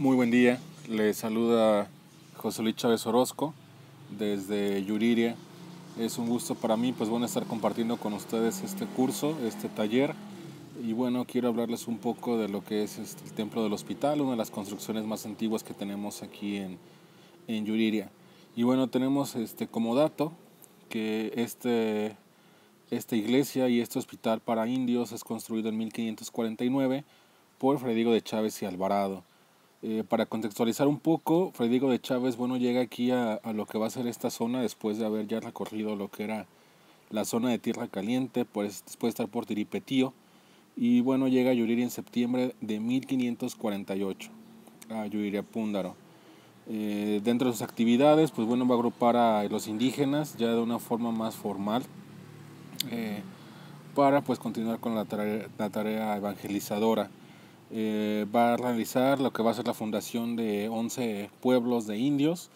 Muy buen día, les saluda José Luis Chávez Orozco desde Yuriria. Es un gusto para mí estar compartiendo con ustedes este curso, este taller. Y bueno, quiero hablarles un poco de lo que es el templo del hospital, una de las construcciones más antiguas que tenemos aquí en Yuriria. Y bueno, tenemos como dato que esta iglesia y este hospital para indios es construido en 1549 por Fray Diego de Chávez y Alvarado. Para contextualizar un poco, Fray Diego de Chávez llega aquí a lo que va a ser esta zona después de haber ya recorrido lo que era la zona de Tierra Caliente, pues después de estar por Tiripetío, y bueno, llega a Yuriria en septiembre de 1548, a Yuriria Púndaro. Dentro de sus actividades, va a agrupar a los indígenas ya de una forma más formal, para continuar con la tarea evangelizadora. Va a realizar lo que va a ser la fundación de 11 pueblos de indios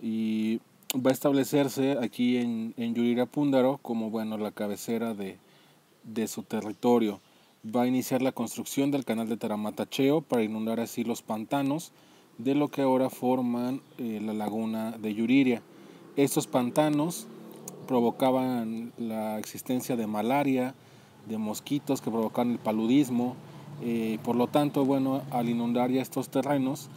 y va a establecerse aquí en Yuriria Púndaro como la cabecera de su territorio. Va a iniciar la construcción del canal de Taramatacheo para inundar así los pantanos de lo que ahora forman la laguna de Yuriria. Estos pantanos provocaban la existencia de malaria, de mosquitos que provocaban el paludismo. Por lo tanto, al inundar ya estos terrenos,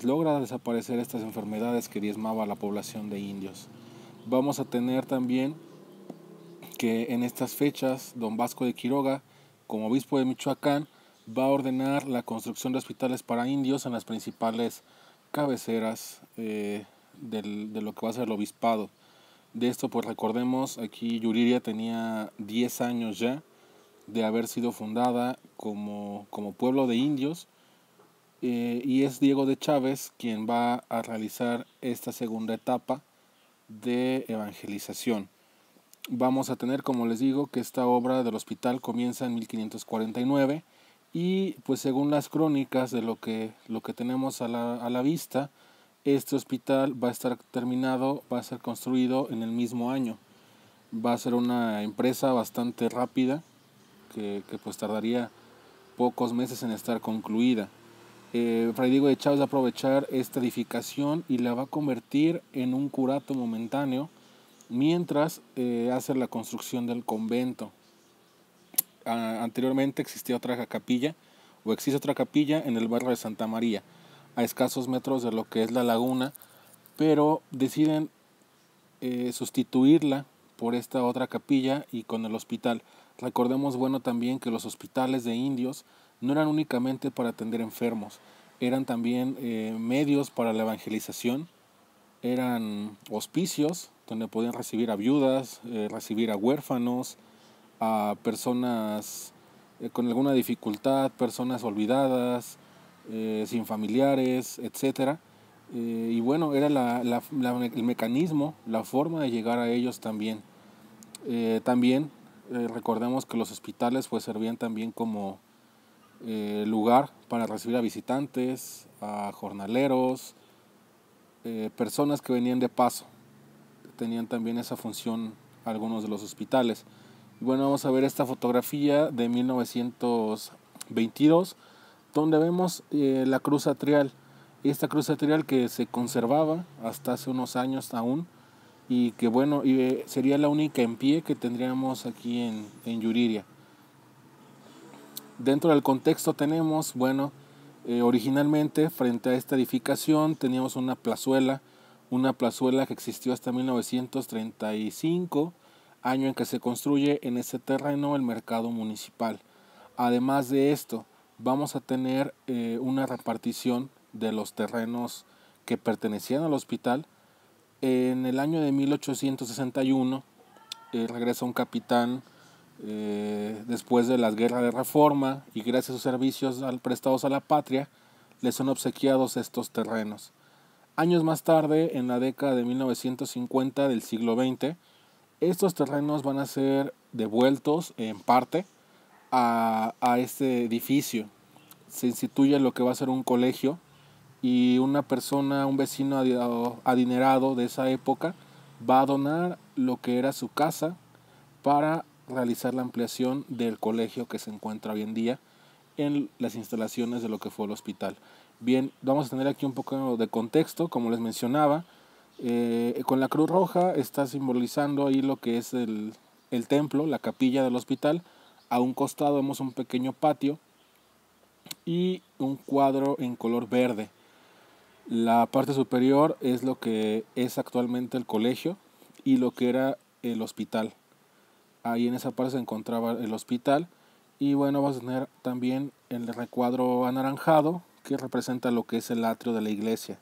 logra desaparecer estas enfermedades que diezmaba a la población de indios. Vamos a tener también que en estas fechas Don Vasco de Quiroga, como obispo de Michoacán, va a ordenar la construcción de hospitales para indios en las principales cabeceras de lo que va a ser el obispado. De esto recordemos, aquí Yuriria tenía 10 años ya de haber sido fundada como pueblo de indios, y es Diego de Chávez quien va a realizar esta segunda etapa de evangelización. Vamos a tener, como les digo, que esta obra del hospital comienza en 1549 y según las crónicas de lo que tenemos a la vista, este hospital va a estar terminado, va a ser construido en el mismo año. Va a ser una empresa bastante rápida que tardaría pocos meses en estar concluida. Fray Diego de Chávez va a aprovechar esta edificación y la va a convertir en un curato momentáneo mientras hace la construcción del convento. Anteriormente existía otra capilla, o existe otra capilla en el barrio de Santa María, a escasos metros de lo que es la laguna, pero deciden sustituirla por esta otra capilla y con el hospital. Recordemos también que los hospitales de indios no eran únicamente para atender enfermos, eran también medios para la evangelización, eran hospicios donde podían recibir a viudas, recibir a huérfanos, a personas con alguna dificultad, personas olvidadas, sin familiares, etcétera. Y era el mecanismo, la forma de llegar a ellos también. También recordemos que los hospitales servían también como lugar para recibir a visitantes, a jornaleros, personas que venían de paso. Tenían también esa función algunos de los hospitales. Y vamos a ver esta fotografía de 1922, donde vemos la cruz atrial. Esta cruz atrial que se conservaba hasta hace unos años aún, y que sería la única en pie que tendríamos aquí en Yuriria. Dentro del contexto tenemos, originalmente frente a esta edificación teníamos una plazuela que existió hasta 1935, año en que se construye en ese terreno el mercado municipal. Además de esto, vamos a tener una repartición de los terrenos que pertenecían al hospital. En el año de 1861 regresa un capitán después de las guerras de reforma, y gracias a sus servicios prestados a la patria le son obsequiados estos terrenos. Años más tarde, en la década de 1950 del siglo XX, estos terrenos van a ser devueltos en parte a este edificio. Se instituye lo que va a ser un colegio, y una persona, un vecino adinerado de esa época, va a donar lo que era su casa para realizar la ampliación del colegio que se encuentra hoy en día en las instalaciones de lo que fue el hospital. Bien, vamos a tener aquí un poco de contexto, como les mencionaba. Con la Cruz Roja está simbolizando ahí lo que es el templo, la capilla del hospital. A un costado vemos un pequeño patio y un cuadro en color verde. La parte superior es lo que es actualmente el colegio y lo que era el hospital. Ahí en esa parte se encontraba el hospital. Y bueno, vamos a tener también el recuadro anaranjado que representa lo que es el atrio de la iglesia.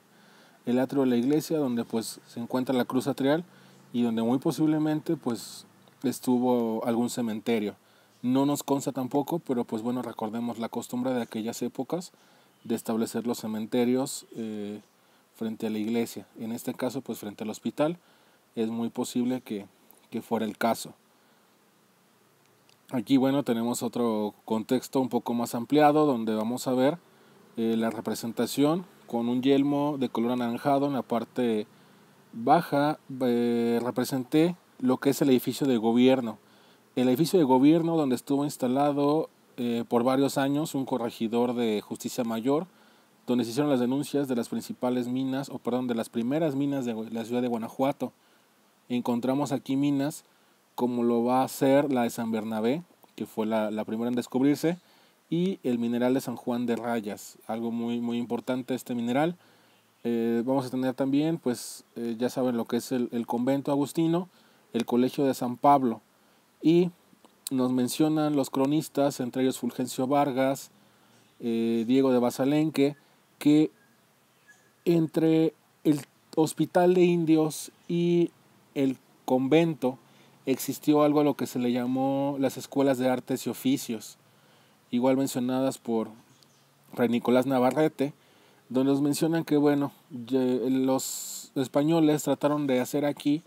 El atrio de la iglesia donde pues se encuentra la cruz atrial y donde muy posiblemente pues estuvo algún cementerio. No nos consta tampoco, pero pues bueno, recordemos la costumbre de aquellas épocas de establecer los cementerios frente a la iglesia. En este caso pues frente al hospital es muy posible que fuera el caso. Aquí bueno tenemos otro contexto un poco más ampliado donde vamos a ver la representación con un yelmo de color anaranjado en la parte baja. Representé lo que es el edificio de gobierno. El edificio de gobierno donde estuvo instalado por varios años un corregidor de justicia mayor, donde se hicieron las denuncias de las principales minas, de las primeras minas de la ciudad de Guanajuato. Encontramos aquí minas como lo va a ser la de San Bernabé, que fue la primera en descubrirse, y el mineral de San Juan de Rayas, algo muy importante este mineral. Vamos a tener también, pues ya saben lo que es el convento agustino, el colegio de San Pablo, y nos mencionan los cronistas, entre ellos Fulgencio Vargas, Diego de Basalenque, que entre el hospital de indios y el convento existió algo a lo que se le llamó las escuelas de artes y oficios, igual mencionadas por Fray Nicolás Navarrete, donde nos mencionan que bueno, los españoles trataron de hacer aquí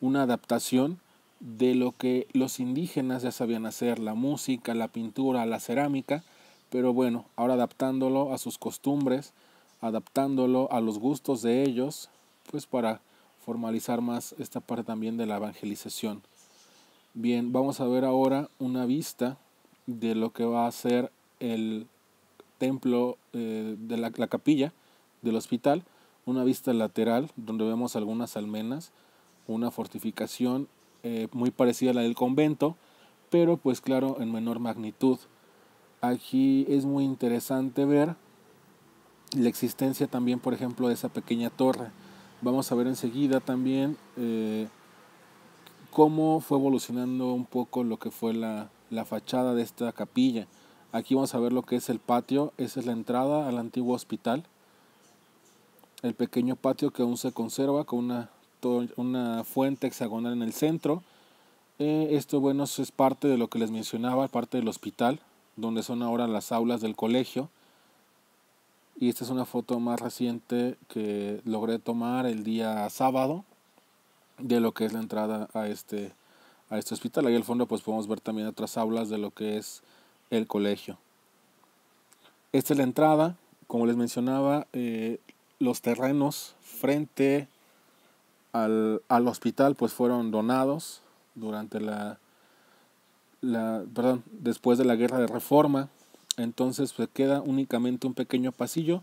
una adaptación de lo que los indígenas ya sabían hacer, la música, la pintura, la cerámica, pero bueno, ahora adaptándolo a sus costumbres, adaptándolo a los gustos de ellos, pues para formalizar más esta parte también de la evangelización. Bien, vamos a ver ahora una vista de lo que va a ser el templo de la capilla del hospital, una vista lateral donde vemos algunas almenas, una fortificación muy parecida a la del convento, pero pues claro en menor magnitud. Aquí es muy interesante ver la existencia también, por ejemplo, de esa pequeña torre. Vamos a ver enseguida también cómo fue evolucionando un poco lo que fue la fachada de esta capilla. Aquí vamos a ver lo que es el patio, esa es la entrada al antiguo hospital. El pequeño patio que aún se conserva con una fuente hexagonal en el centro. Esto bueno es parte de lo que les mencionaba, parte del hospital, donde son ahora las aulas del colegio. Y esta es una foto más reciente que logré tomar el día sábado de lo que es la entrada a este hospital. Ahí al fondo pues podemos ver también otras aulas de lo que es el colegio. Esta es la entrada, como les mencionaba, los terrenos frente al hospital pues fueron donados durante después de la guerra de Reforma. Entonces pues queda únicamente un pequeño pasillo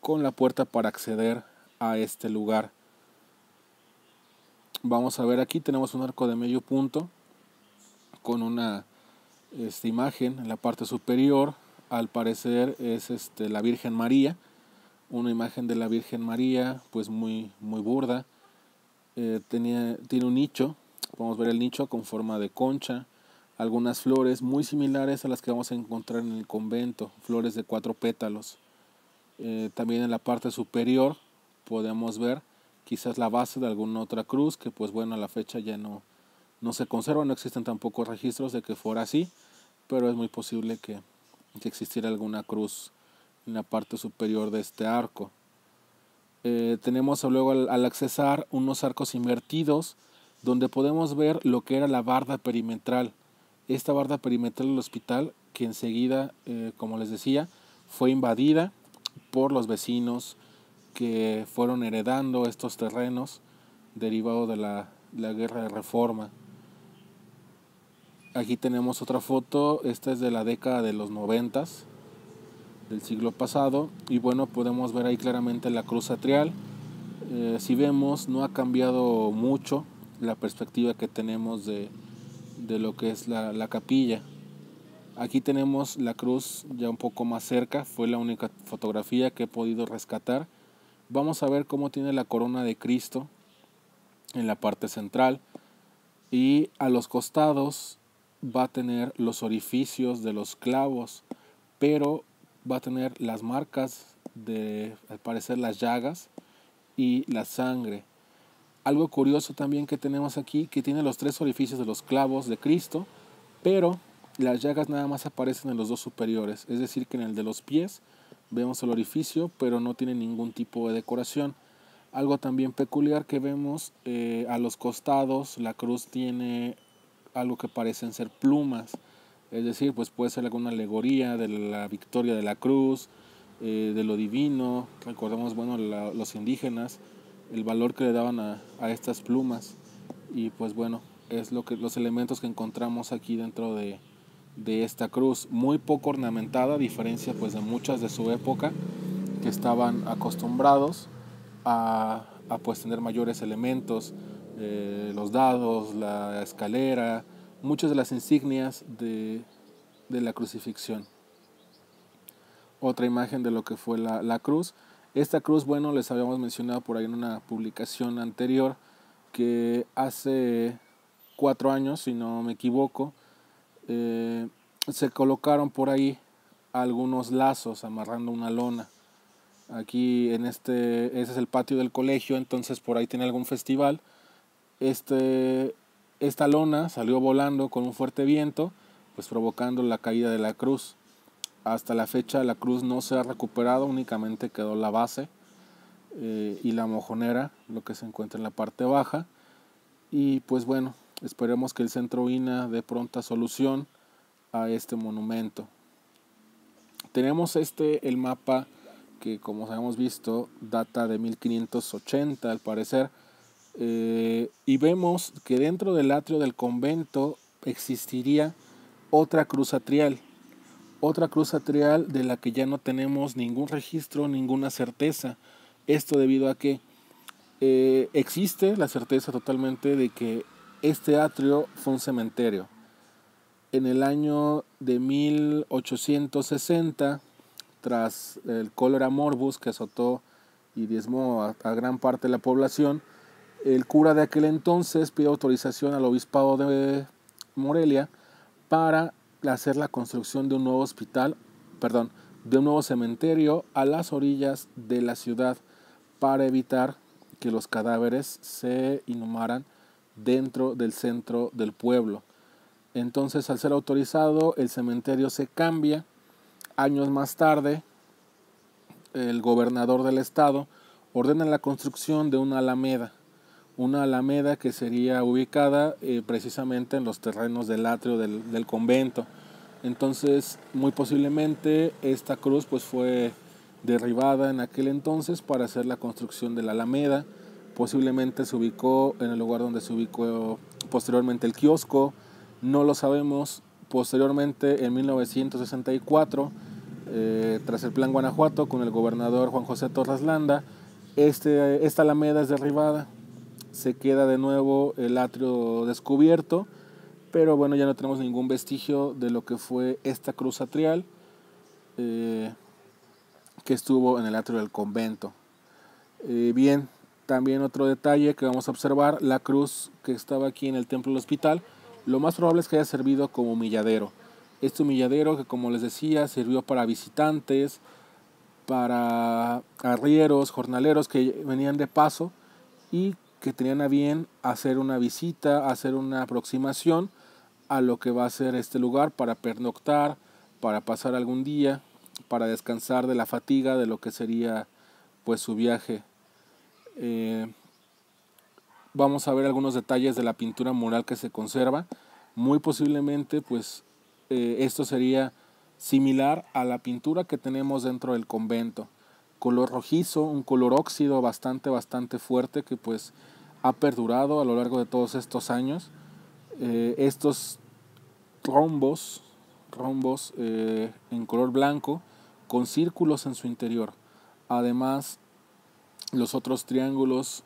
con la puerta para acceder a este lugar. Vamos a ver aquí, tenemos un arco de medio punto con una imagen en la parte superior. Al parecer es la Virgen María, una imagen de la Virgen María pues muy burda. Tiene un nicho, podemos ver el nicho con forma de concha, algunas flores muy similares a las que vamos a encontrar en el convento, flores de 4 pétalos. También en la parte superior podemos ver quizás la base de alguna otra cruz que pues bueno a la fecha ya no se conserva, no existen tampoco registros de que fuera así, pero es muy posible que existiera alguna cruz en la parte superior de este arco. Tenemos luego al accesar unos arcos invertidos donde podemos ver lo que era la barda perimetral. Esta barda perimetral del hospital que enseguida, como les decía, fue invadida por los vecinos que fueron heredando estos terrenos derivados de la guerra de Reforma. Aquí tenemos otra foto, esta es de la década de los 90. del siglo pasado. Y bueno, podemos ver ahí claramente la cruz atrial. Si vemos, no ha cambiado mucho la perspectiva que tenemos de lo que es la capilla. Aquí tenemos la cruz ya un poco más cerca, fue la única fotografía que he podido rescatar. Vamos a ver cómo tiene la corona de Cristo en la parte central, y a los costados va a tener los orificios de los clavos, pero va a tener las marcas de, al parecer, las llagas y la sangre. Algo curioso también que tenemos aquí, que tiene los 3 orificios de los clavos de Cristo, pero las llagas nada más aparecen en los 2 superiores, es decir que en el de los pies vemos el orificio, pero no tiene ningún tipo de decoración. Algo también peculiar que vemos, a los costados la cruz tiene algo que parecen ser plumas, es decir, pues puede ser alguna alegoría de la victoria de la cruz, de lo divino. Recordemos, bueno, los indígenas, el valor que le daban a estas plumas, y pues bueno, es los elementos que encontramos aquí dentro de esta cruz, muy poco ornamentada, a diferencia pues de muchas de su época, que estaban acostumbrados pues tener mayores elementos, los dados, la escalera, muchas de las insignias de la crucifixión. Otra imagen de lo que fue la cruz. Esta cruz, bueno, les habíamos mencionado por ahí en una publicación anterior, que hace 4 años, si no me equivoco, se colocaron por ahí algunos lazos amarrando una lona. Aquí ese es el patio del colegio, entonces por ahí tiene algún festival. Esta lona salió volando con un fuerte viento, pues provocando la caída de la cruz. Hasta la fecha la cruz no se ha recuperado, únicamente quedó la base y la mojonera, lo que se encuentra en la parte baja. Y pues bueno, esperemos que el Centro INAH dé pronta solución a este monumento. Tenemos el mapa que, como hemos visto, data de 1580 al parecer, y vemos que dentro del atrio del convento existiría otra cruz atrial de la que ya no tenemos ningún registro, ninguna certeza. Esto debido a que existe la certeza totalmente de que este atrio fue un cementerio. En el año de 1860, tras el cólera morbus que azotó y diezmó a gran parte de la población, el cura de aquel entonces pide autorización al obispado de Morelia para hacer la construcción de un nuevo de un nuevo cementerio a las orillas de la ciudad, para evitar que los cadáveres se inhumaran dentro del centro del pueblo. Entonces, al ser autorizado, el cementerio se cambia. Años más tarde, el gobernador del estado ordena la construcción de una alameda que sería ubicada precisamente en los terrenos del atrio del convento. Entonces, muy posiblemente esta cruz pues fue derribada en aquel entonces para hacer la construcción de la alameda. Posiblemente se ubicó en el lugar donde se ubicó posteriormente el kiosco, no lo sabemos. Posteriormente, en 1964, tras el Plan Guanajuato con el gobernador Juan José Torres Landa, esta alameda es derribada, se queda de nuevo el atrio descubierto, pero bueno, ya no tenemos ningún vestigio de lo que fue esta cruz atrial que estuvo en el atrio del convento. Bien, también otro detalle que vamos a observar: la cruz que estaba aquí en el templo del hospital, lo más probable es que haya servido como humilladero. Este humilladero, que como les decía, sirvió para visitantes, para arrieros, jornaleros que venían de paso y que tenían a bien hacer una visita, hacer una aproximación a lo que va a ser este lugar, para pernoctar, para pasar algún día, para descansar de la fatiga de lo que sería pues su viaje. Vamos a ver algunos detalles de la pintura mural que se conserva. Muy posiblemente pues esto sería similar a la pintura que tenemos dentro del convento. Color rojizo, un color óxido bastante fuerte, que pues ha perdurado a lo largo de todos estos años. Estos rombos en color blanco con círculos en su interior. Además, los otros triángulos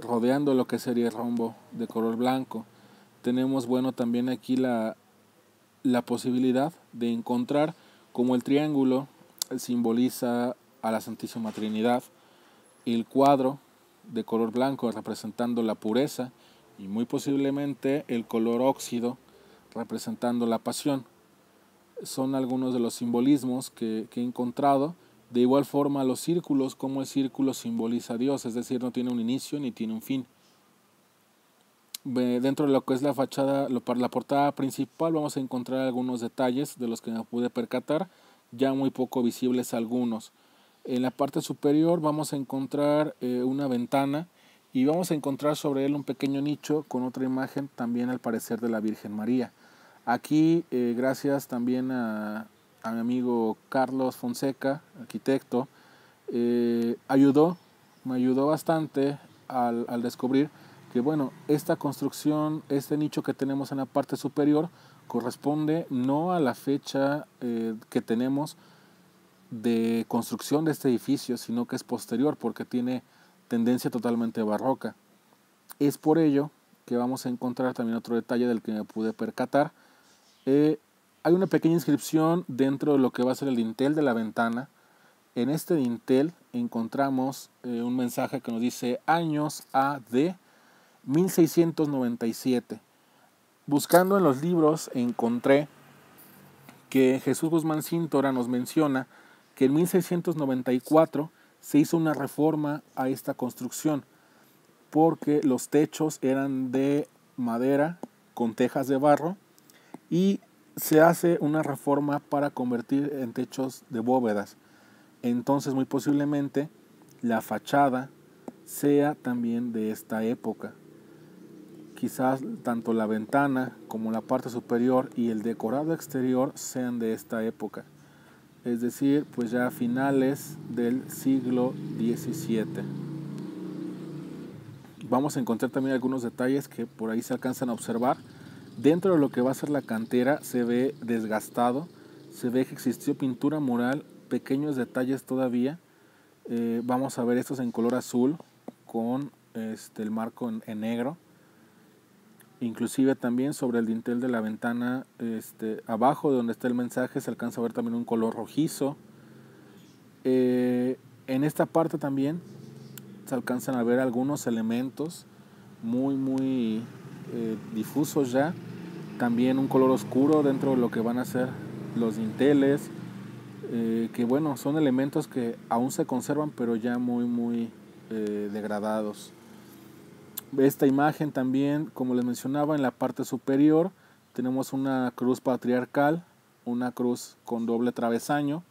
rodeando lo que sería el rombo de color blanco. Tenemos, bueno, también aquí la posibilidad de encontrar como el triángulo simboliza a la Santísima Trinidad, el cuadro de color blanco representando la pureza y muy posiblemente el color óxido representando la pasión. Son algunos de los simbolismos que he encontrado. De igual forma los círculos, como el círculo simboliza a Dios, es decir, no tiene un inicio ni tiene un fin. Dentro de lo que es la fachada, la portada principal, vamos a encontrar algunos detalles de los que me pude percatar, ya muy poco visibles algunos. En la parte superior vamos a encontrar una ventana y vamos a encontrar sobre él un pequeño nicho con otra imagen también al parecer de la Virgen María. Aquí, gracias también a mi amigo Carlos Fonseca, arquitecto, me ayudó bastante al descubrir que, bueno, esta construcción, este nicho que tenemos en la parte superior corresponde no a la fecha que tenemos de construcción de este edificio, sino que es posterior porque tiene tendencia totalmente barroca. Es por ello que vamos a encontrar también otro detalle del que me pude percatar. Hay una pequeña inscripción dentro de lo que va a ser el dintel de la ventana. En este dintel encontramos un mensaje que nos dice años AD 1697. Buscando en los libros encontré que Jesús Guzmán Cintora nos menciona que en 1694 se hizo una reforma a esta construcción porque los techos eran de madera con tejas de barro y se hace una reforma para convertir en techos de bóvedas. Entonces muy posiblemente la fachada sea también de esta época. Quizás tanto la ventana como la parte superior y el decorado exterior sean de esta época. Es decir, pues ya a finales del siglo XVII. Vamos a encontrar también algunos detalles que por ahí se alcanzan a observar. Dentro de lo que va a ser la cantera se ve desgastado, se ve que existió pintura mural, pequeños detalles todavía. Vamos a ver estos en color azul con el marco en negro. Inclusive también sobre el dintel de la ventana, abajo de donde está el mensaje, se alcanza a ver también un color rojizo. En esta parte también se alcanzan a ver algunos elementos muy difusos ya. También un color oscuro dentro de lo que van a ser los dinteles, que bueno, son elementos que aún se conservan pero ya muy degradados. Esta imagen también, como les mencionaba, en la parte superior tenemos una cruz patriarcal, una cruz con doble travesaño,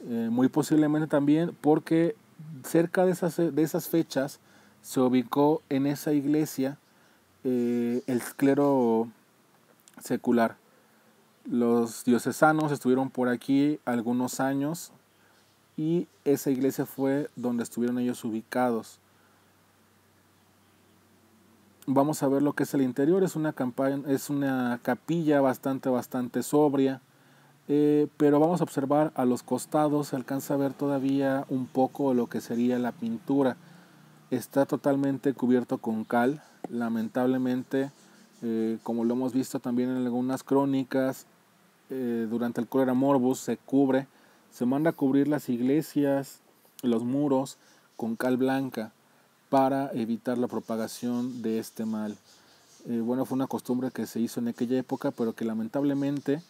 muy posiblemente también porque cerca de esas fechas se ubicó en esa iglesia el clero secular. Los diocesanos estuvieron por aquí algunos años y esa iglesia fue donde estuvieron ellos ubicados. Vamos a ver lo que es el interior. Es una capilla bastante sobria, pero vamos a observar a los costados, se alcanza a ver todavía un poco de lo que sería la pintura. Está totalmente cubierto con cal, lamentablemente, como lo hemos visto también en algunas crónicas, durante el cólera morbus se manda a cubrir las iglesias, los muros con cal blanca para evitar la propagación de este mal. Bueno, fue una costumbre que se hizo en aquella época, pero que lamentablemente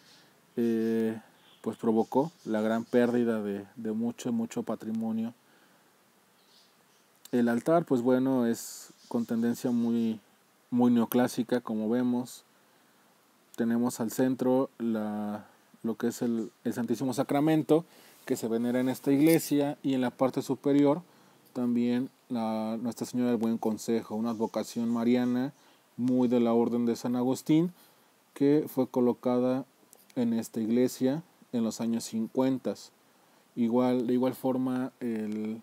pues provocó la gran pérdida de mucho patrimonio. El altar, pues bueno, es con tendencia muy neoclásica, como vemos. Tenemos al centro lo que es el Santísimo Sacramento, que se venera en esta iglesia, y en la parte superior también Nuestra Señora del Buen Consejo, una advocación mariana muy de la Orden de San Agustín, que fue colocada en esta iglesia en los años 50. De igual forma el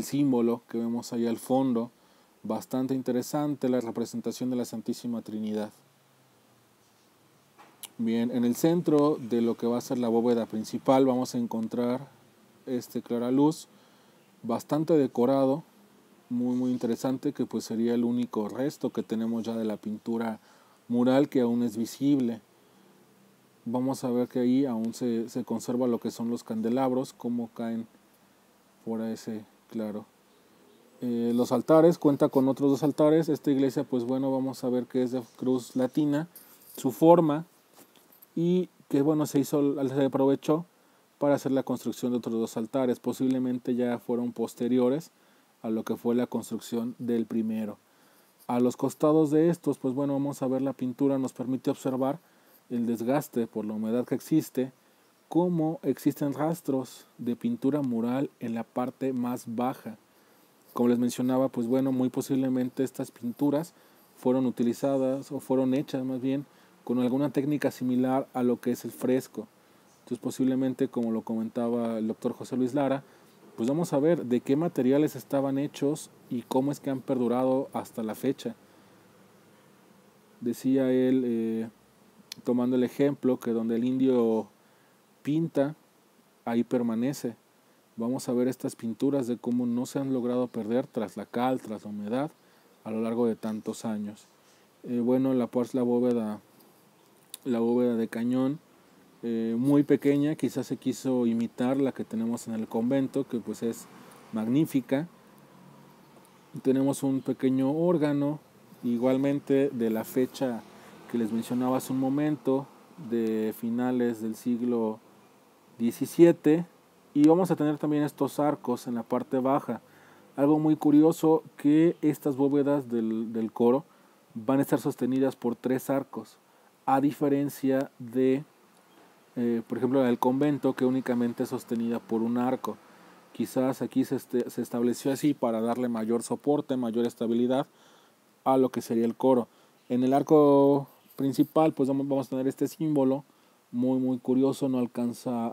símbolo que vemos ahí al fondo, bastante interesante, la representación de la Santísima Trinidad. Bien, en el centro de lo que va a ser la bóveda principal vamos a encontrar este claraluz bastante decorado, muy interesante, que pues sería el único resto que tenemos ya de la pintura mural que aún es visible. Vamos a ver que ahí aún se conserva lo que son los candelabros, como caen por ese claro. Los altares, cuenta con otros 2 altares. Esta iglesia, pues bueno, vamos a ver que es de cruz latina, su forma, y que bueno, se aprovechó para hacer la construcción de otros 2 altares. Posiblemente ya fueron posteriores a lo que fue la construcción del primero. A los costados de estos, pues bueno, vamos a ver la pintura, nos permite observar el desgaste por la humedad que existe, cómo existen rastros de pintura mural en la parte más baja. Como les mencionaba, pues bueno, muy posiblemente estas pinturas fueron utilizadas o fueron hechas más bien con alguna técnica similar a lo que es el fresco. Entonces posiblemente, como lo comentaba el doctor José Luis Lara, pues vamos a ver de qué materiales estaban hechos y cómo es que han perdurado hasta la fecha. Decía él, tomando el ejemplo, que donde el indio pinta, ahí permanece. Vamos a ver estas pinturas de cómo no se han logrado perder tras la cal, tras la humedad, a lo largo de tantos años. Bueno, la bóveda de cañón, muy pequeña, quizás se quiso imitar la que tenemos en el convento, que pues es magnífica. Tenemos un pequeño órgano, igualmente de la fecha que les mencionaba hace un momento, de finales del siglo XVII, y vamos a tener también estos arcos en la parte baja. Algo muy curioso, que estas bóvedas del coro van a estar sostenidas por 3 arcos, a diferencia de, por ejemplo, la del convento, que únicamente es sostenida por un arco. Quizás aquí se estableció así para darle mayor soporte, mayor estabilidad a lo que sería el coro. En el arco principal pues vamos a tener este símbolo muy curioso, no se alcanza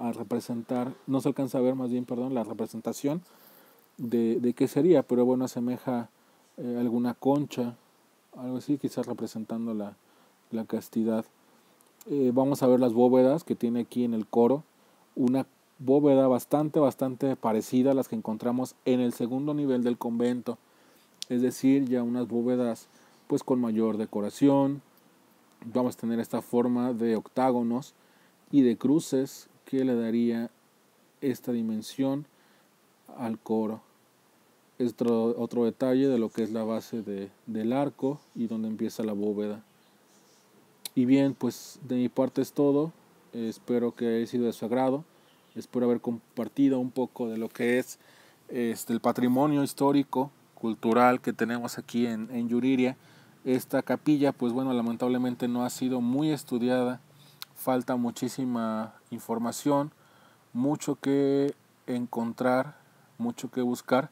a ver más bien, perdón, la representación de qué sería, pero bueno, asemeja alguna concha, algo así, quizás representando la castidad. Vamos a ver las bóvedas que tiene aquí en el coro, una bóveda bastante parecida a las que encontramos en el segundo nivel del convento, es decir, ya unas bóvedas pues con mayor decoración. Vamos a tener esta forma de octágonos y de cruces que le daría esta dimensión al coro. Otro detalle de lo que es la base del arco y donde empieza la bóveda. Y bien, pues de mi parte es todo. Espero que haya sido de su agrado. Espero haber compartido un poco de lo que es el patrimonio histórico, cultural que tenemos aquí en Yuriria. Esta capilla, pues bueno, lamentablemente no ha sido muy estudiada. Falta muchísima información, mucho que encontrar, mucho que buscar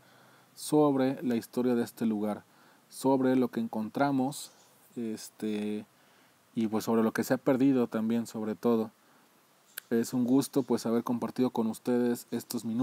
sobre la historia de este lugar, sobre lo que encontramos, y pues sobre lo que se ha perdido también, sobre todo. Es un gusto pues haber compartido con ustedes estos minutos.